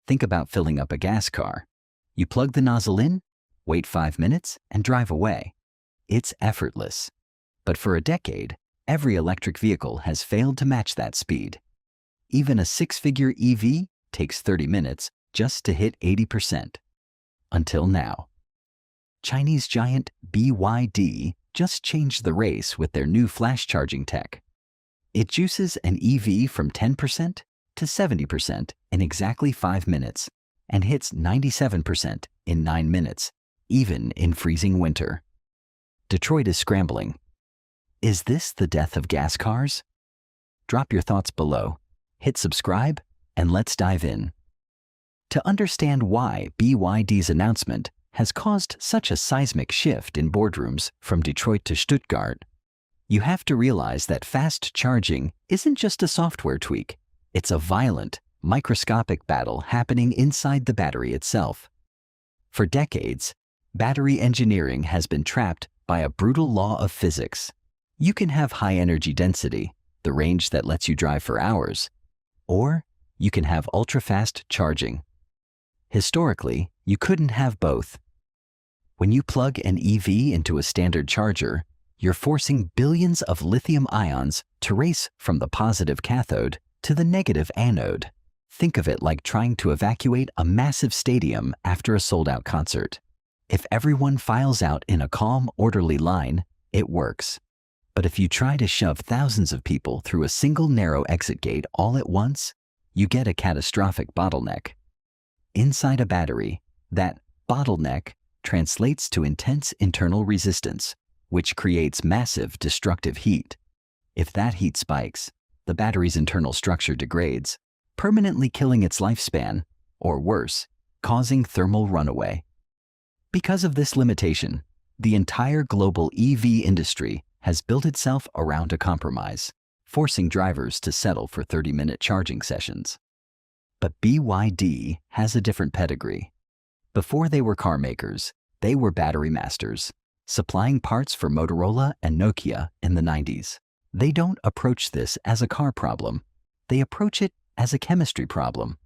Think about filling up a gas car. You plug the nozzle in, wait 5 minutes, and drive away. It's effortless. But for a decade, every electric vehicle has failed to match that speed. Even a 6-figure EV takes 30 minutes just to hit 80%. Until now. Chinese giant BYD just changed the race with their new flash charging tech. It juices an EV from 10% to 70% in exactly 5 minutes and hits 97% in 9 minutes, even in freezing winter. Detroit is scrambling. Is this the death of gas cars? Drop your thoughts below, hit subscribe, and let's dive in. To understand why BYD's announcement has caused such a seismic shift in boardrooms from Detroit to Stuttgart, you have to realize that fast charging isn't just a software tweak. It's a violent, microscopic battle happening inside the battery itself. For decades, battery engineering has been trapped by a brutal law of physics. You can have high energy density, the range that lets you drive for hours, or you can have ultra-fast charging. Historically, you couldn't have both. When you plug an EV into a standard charger, you're forcing billions of lithium ions to race from the positive cathode to the negative anode. Think of it like trying to evacuate a massive stadium after a sold-out concert. If everyone files out in a calm, orderly line, it works. But if you try to shove thousands of people through a single narrow exit gate all at once, you get a catastrophic bottleneck. Inside a battery, that bottleneck translates to intense internal resistance, which creates massive destructive heat. If that heat spikes, the battery's internal structure degrades, permanently killing its lifespan, or worse, causing thermal runaway. Because of this limitation, the entire global EV industry has built itself around a compromise, forcing drivers to settle for 30-minute charging sessions. But BYD has a different pedigree. Before they were car makers, they were battery masters, supplying parts for Motorola and Nokia in the 90s. They don't approach this as a car problem. They approach it as a chemistry problem.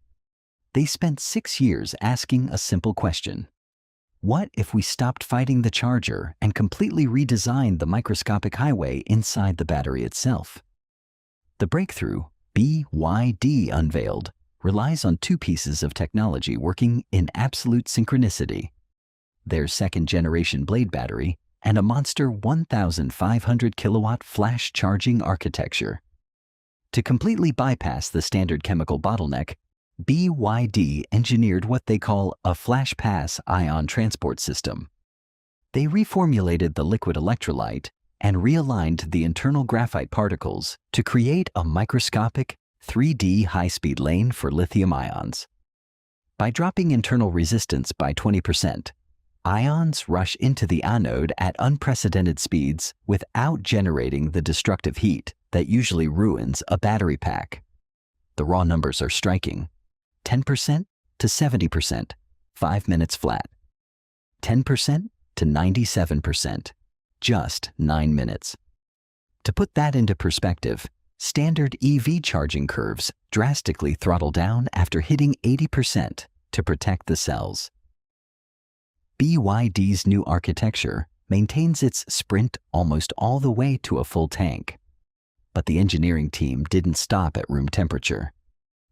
They spent 6 years asking a simple question. What if we stopped fighting the charger and completely redesigned the microscopic highway inside the battery itself? The breakthrough BYD unveiled relies on 2 pieces of technology working in absolute synchronicity: their second-generation blade battery and a monster 1,500 kilowatt flash charging architecture. To completely bypass the standard chemical bottleneck, BYD engineered what they call a flash pass ion transport system. They reformulated the liquid electrolyte and realigned the internal graphite particles to create a microscopic 3D high-speed lane for lithium ions. By dropping internal resistance by 20%, ions rush into the anode at unprecedented speeds without generating the destructive heat that usually ruins a battery pack. The raw numbers are striking: 10% to 70%, 5 minutes flat. 10% to 97%, just 9 minutes. To put that into perspective, standard EV charging curves drastically throttle down after hitting 80% to protect the cells. BYD's new architecture maintains its sprint almost all the way to a full tank. But the engineering team didn't stop at room temperature.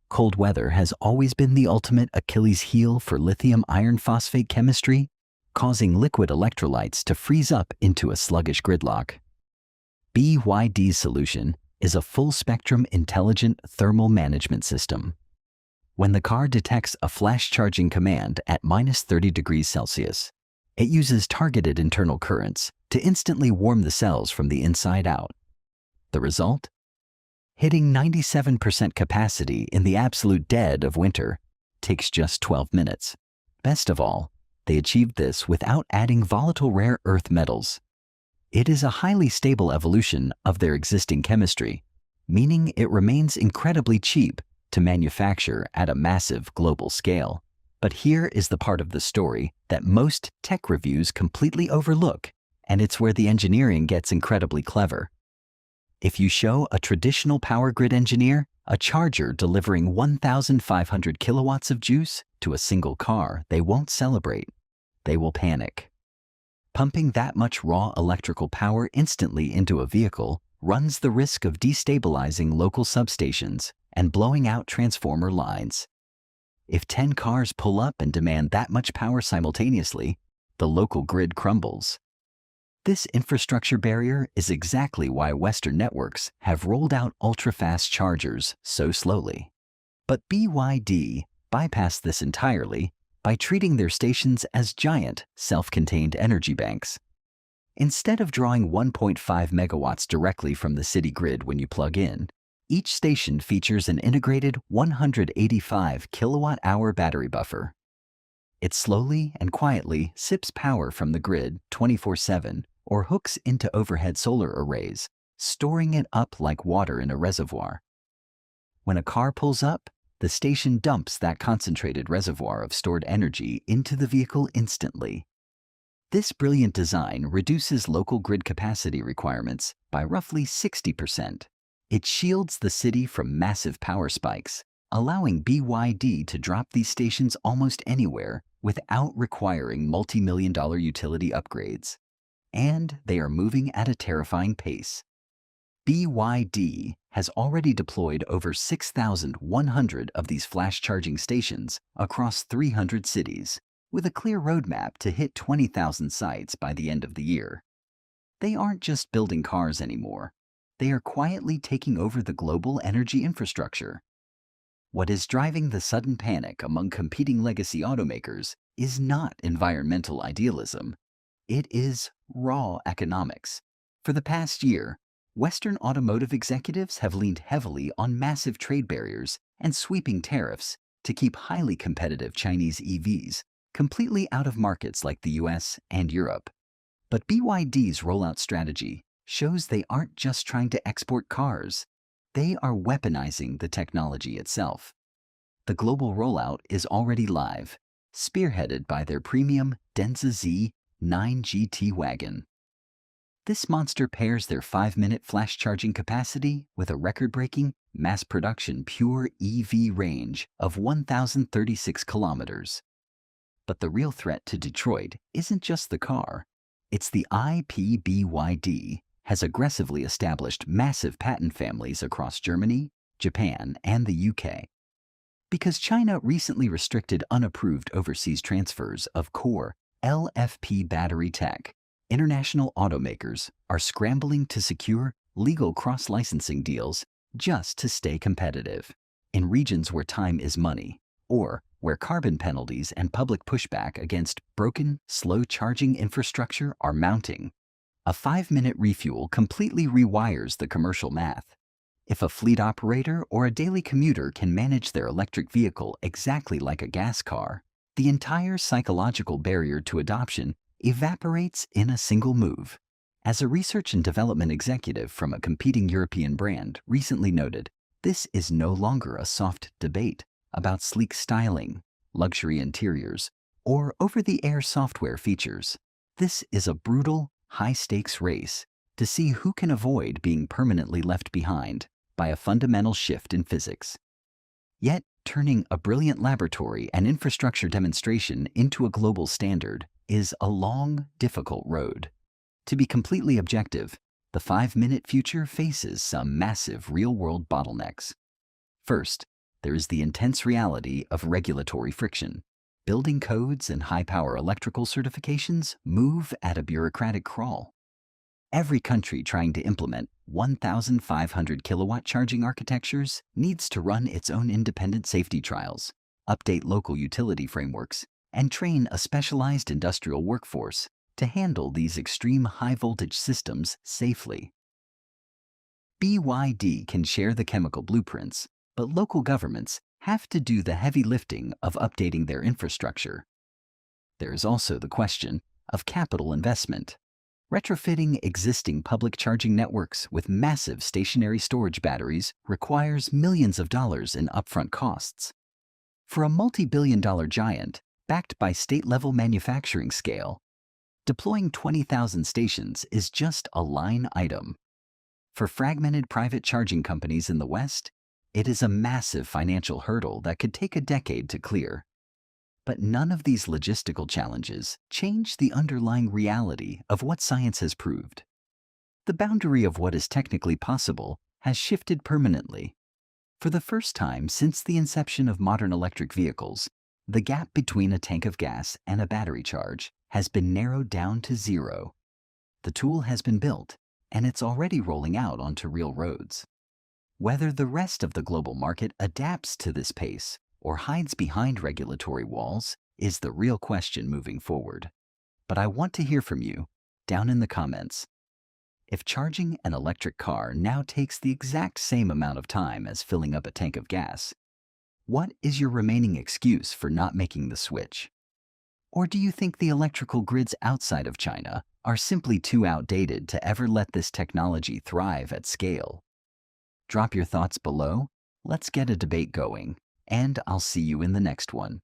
Cold weather has always been the ultimate Achilles heel for lithium iron phosphate chemistry, causing liquid electrolytes to freeze up into a sluggish gridlock. BYD's solution is a full-spectrum intelligent thermal management system. When the car detects a flash charging command at -30 degrees Celsius, it uses targeted internal currents to instantly warm the cells from the inside out. The result? Hitting 97% capacity in the absolute dead of winter takes just 12 minutes. Best of all, they achieved this without adding volatile rare earth metals. It is a highly stable evolution of their existing chemistry, meaning it remains incredibly cheap to manufacture at a massive global scale. But here is the part of the story that most tech reviews completely overlook, and it's where the engineering gets incredibly clever. If you show a traditional power grid engineer a charger delivering 1,500 kilowatts of juice to a single car, they won't celebrate. They will panic. Pumping that much raw electrical power instantly into a vehicle runs the risk of destabilizing local substations and blowing out transformer lines. If 10 cars pull up and demand that much power simultaneously, the local grid crumbles. This infrastructure barrier is exactly why Western networks have rolled out ultra-fast chargers so slowly. But BYD bypassed this entirely by treating their stations as giant, self-contained energy banks. Instead of drawing 1.5 megawatts directly from the city grid when you plug in, each station features an integrated 185 kilowatt-hour battery buffer. It slowly and quietly sips power from the grid 24/7 or hooks into overhead solar arrays, storing it up like water in a reservoir. When a car pulls up, the station dumps that concentrated reservoir of stored energy into the vehicle instantly. This brilliant design reduces local grid capacity requirements by roughly 60%. It shields the city from massive power spikes, allowing BYD to drop these stations almost anywhere without requiring multi-million-dollar utility upgrades. And they are moving at a terrifying pace. BYD has already deployed over 6,100 of these flash charging stations across 300 cities, with a clear roadmap to hit 20,000 sites by the end of the year. They aren't just building cars anymore. They are quietly taking over the global energy infrastructure. What is driving the sudden panic among competing legacy automakers is not environmental idealism. It is raw economics. For the past year, Western automotive executives have leaned heavily on massive trade barriers and sweeping tariffs to keep highly competitive Chinese EVs completely out of markets like the US and Europe. But BYD's rollout strategy shows they aren't just trying to export cars. They are weaponizing the technology itself. The global rollout is already live, spearheaded by their premium Denza Z 9 GT wagon. This monster pairs their 5-minute flash charging capacity with a record-breaking, mass-production pure EV range of 1,036 kilometers. But the real threat to Detroit isn't just the car. It's the IP BYD has aggressively established massive patent families across Germany, Japan, and the UK. Because China recently restricted unapproved overseas transfers of core LFP battery tech, international automakers are scrambling to secure legal cross-licensing deals just to stay competitive. In regions where time is money, or where carbon penalties and public pushback against broken, slow charging infrastructure are mounting, a 5-minute refuel completely rewires the commercial math. If a fleet operator or a daily commuter can manage their electric vehicle exactly like a gas car, the entire psychological barrier to adoption evaporates in a single move. As a research and development executive from a competing European brand recently noted, this is no longer a soft debate about sleek styling, luxury interiors, or over-the-air software features. This is a brutal, high-stakes race to see who can avoid being permanently left behind by a fundamental shift in physics. Yet, turning a brilliant laboratory and infrastructure demonstration into a global standard is a long, difficult road. To be completely objective, the 5-minute future faces some massive real-world bottlenecks. First, there is the intense reality of regulatory friction. Building codes and high-power electrical certifications move at a bureaucratic crawl. Every country trying to implement 1,500 kilowatt charging architectures needs to run its own independent safety trials, update local utility frameworks, and train a specialized industrial workforce to handle these extreme high-voltage systems safely. BYD can share the chemical blueprints, but local governments have to do the heavy lifting of updating their infrastructure. There is also the question of capital investment. Retrofitting existing public charging networks with massive stationary storage batteries requires millions of dollars in upfront costs. For a multi-billion-dollar giant, backed by state-level manufacturing scale, deploying 20,000 stations is just a line item. For fragmented private charging companies in the West, it is a massive financial hurdle that could take a decade to clear. But none of these logistical challenges change the underlying reality of what science has proved. The boundary of what is technically possible has shifted permanently. For the first time since the inception of modern electric vehicles, the gap between a tank of gas and a battery charge has been narrowed down to zero. The tool has been built, and it's already rolling out onto real roads. Whether the rest of the global market adapts to this pace or hides behind regulatory walls is the real question moving forward. But I want to hear from you down in the comments. If charging an electric car now takes the exact same amount of time as filling up a tank of gas, what is your remaining excuse for not making the switch? Or do you think the electrical grids outside of China are simply too outdated to ever let this technology thrive at scale? Drop your thoughts below, let's get a debate going, and I'll see you in the next one.